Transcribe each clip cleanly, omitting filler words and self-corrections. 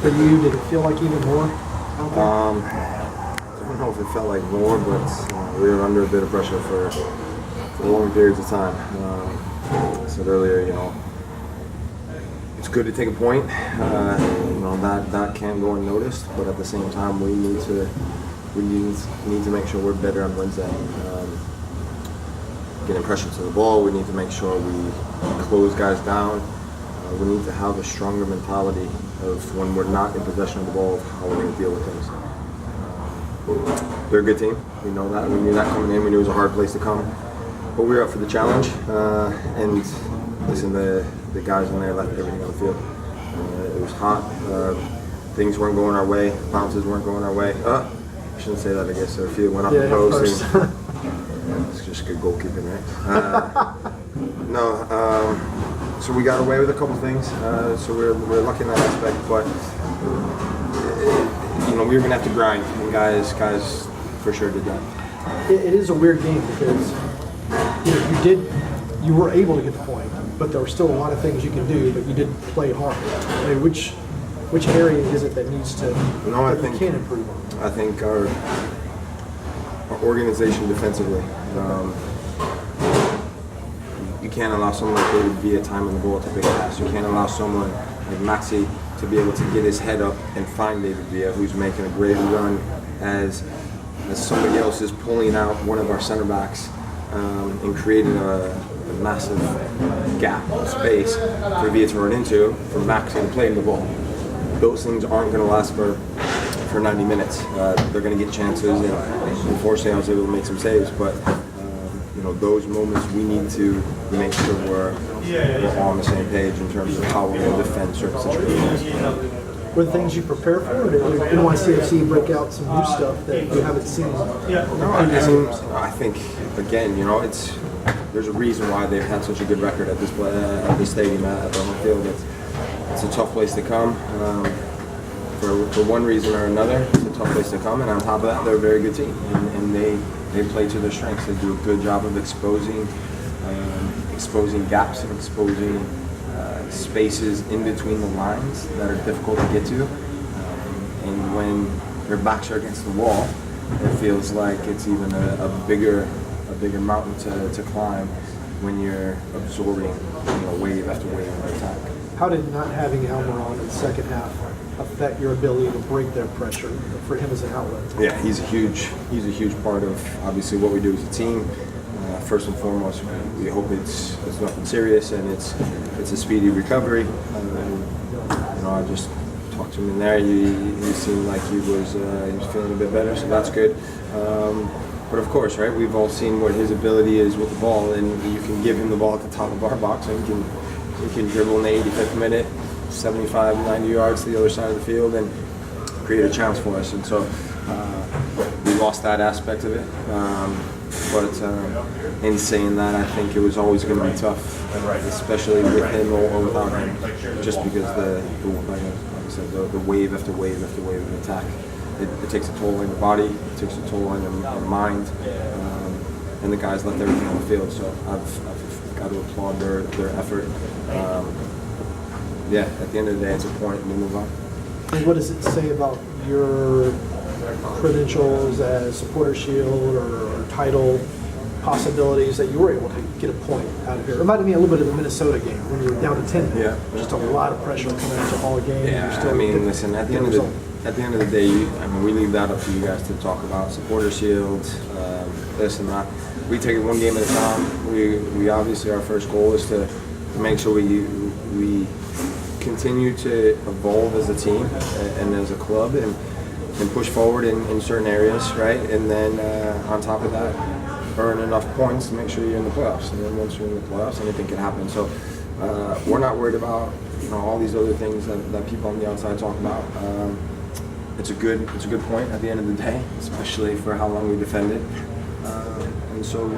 For you, did it feel like even more out there? I don't know if it felt like more, but we were under a bit of pressure for long periods of time. I said earlier, it's good to take a point. That can't go unnoticed, but at the same time, we need to make sure we're better on Wednesday. Getting pressure to the ball, we need to make sure we close guys down. We need to have a stronger mentality of when we're not in possession of the ball, of how we're going to deal with things. They're a good team. We know that. We knew that coming in. We knew it was a hard place to come. But we were up for the challenge. And listen, the guys in there left everything on the field. It was hot. Things weren't going our way. Bounces weren't going our way. I shouldn't say that, I guess. Our field went up the post. It's just good goalkeeping, right? So we got away with a couple things. So we're lucky in that aspect. But we were gonna have to grind, and guys for sure did that. It is a weird game because you were able to get the point, but there were still a lot of things you can do, but you didn't play hard. I mean, which area is it that needs to you can improve on? I think our organization defensively. You can't allow someone like David Villa time on the ball to pick a pass. You can't allow someone like Maxi to be able to get his head up and find David Villa, who's making a great run as somebody else is pulling out one of our center backs and creating a massive gap of space for Villa to run into, for Maxi to play the ball. Those things aren't going to last for 90 minutes. They're going to get chances. Unfortunately, I was able to make some saves, but those moments we need to make sure we're all on the same page in terms of how we're going to defend certain situations. Were the things you prepare for, or did you want CFC break out some new stuff that you haven't seen? No, I think again, there's a reason why they've had such a good record at this stadium at the home field. It's a tough place to come. For one reason or another, it's a tough place to come, and on top of that, they're a very good team, and they play to their strengths. They do a good job of exposing gaps and exposing spaces in between the lines that are difficult to get to. And when their backs are against the wall, it feels like it's even a bigger mountain to climb when you're absorbing wave after wave of attack. How did not having Elmer on in the second half affect your ability to break their pressure for him as an outlet? Yeah, he's a huge part of obviously what we do as a team. First and foremost, we hope it's nothing serious and it's a speedy recovery. I just talked to him in there. He seemed like he was feeling a bit better, so that's good. But of course, right? We've all seen what his ability is with the ball, and you can give him the ball at the top of our box, and he can dribble in the 85th minute, 75, 90 yards to the other side of the field, and create a chance for us. And so we lost that aspect of it. But in saying that, I think it was always going to be tough, especially with him or without him, just because like I said, the wave after wave after wave of attack. It takes a toll on your body, it takes a toll on your mind, and the guys left everything on the field. So I've got to applaud their effort. At the end of the day, it's a point, and we move on. And what does it say about your credentials as supporter shield or title possibilities that you were able to get a point out of here? It reminded me a little bit of the Minnesota game when you were down to 10. Yeah. Just a lot of pressure coming into all game. Yeah, listen, at the end of the day, we leave that up to you guys to talk about supporter shield, this and that. We take it one game at a time. We obviously, our first goal is to make sure we continue to evolve as a team and as a club and push forward in certain areas, right? And then on top of that, earn enough points to make sure you're in the playoffs. And then once you're in the playoffs, anything can happen. So we're not worried about all these other things that people on the outside talk about. It's a good point at the end of the day, especially for how long we defended. And so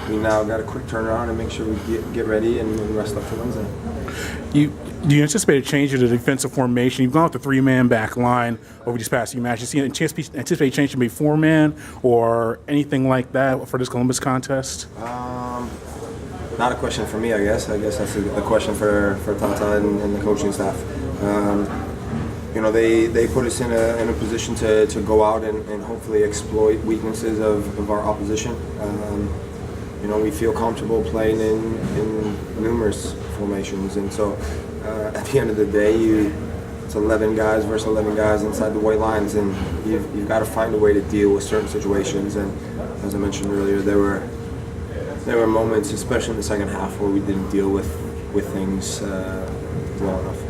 we now got a quick turnaround and make sure we get ready and rest up for Wednesday. Do you anticipate a change in the defensive formation? You've gone with the three-man back line over these past few matches. Do you anticipate change to be four-man or anything like that for this Columbus contest? Not a question for me, I guess. I guess that's a question for Tata and the coaching staff. they put us in a position to go out and hopefully exploit weaknesses of our opposition. We feel comfortable playing in numerous formations, and so at the end of the day, it's 11 guys versus 11 guys inside the white lines, and you've got to find a way to deal with certain situations. And as I mentioned earlier, there were moments, especially in the second half, where we didn't deal with things well enough.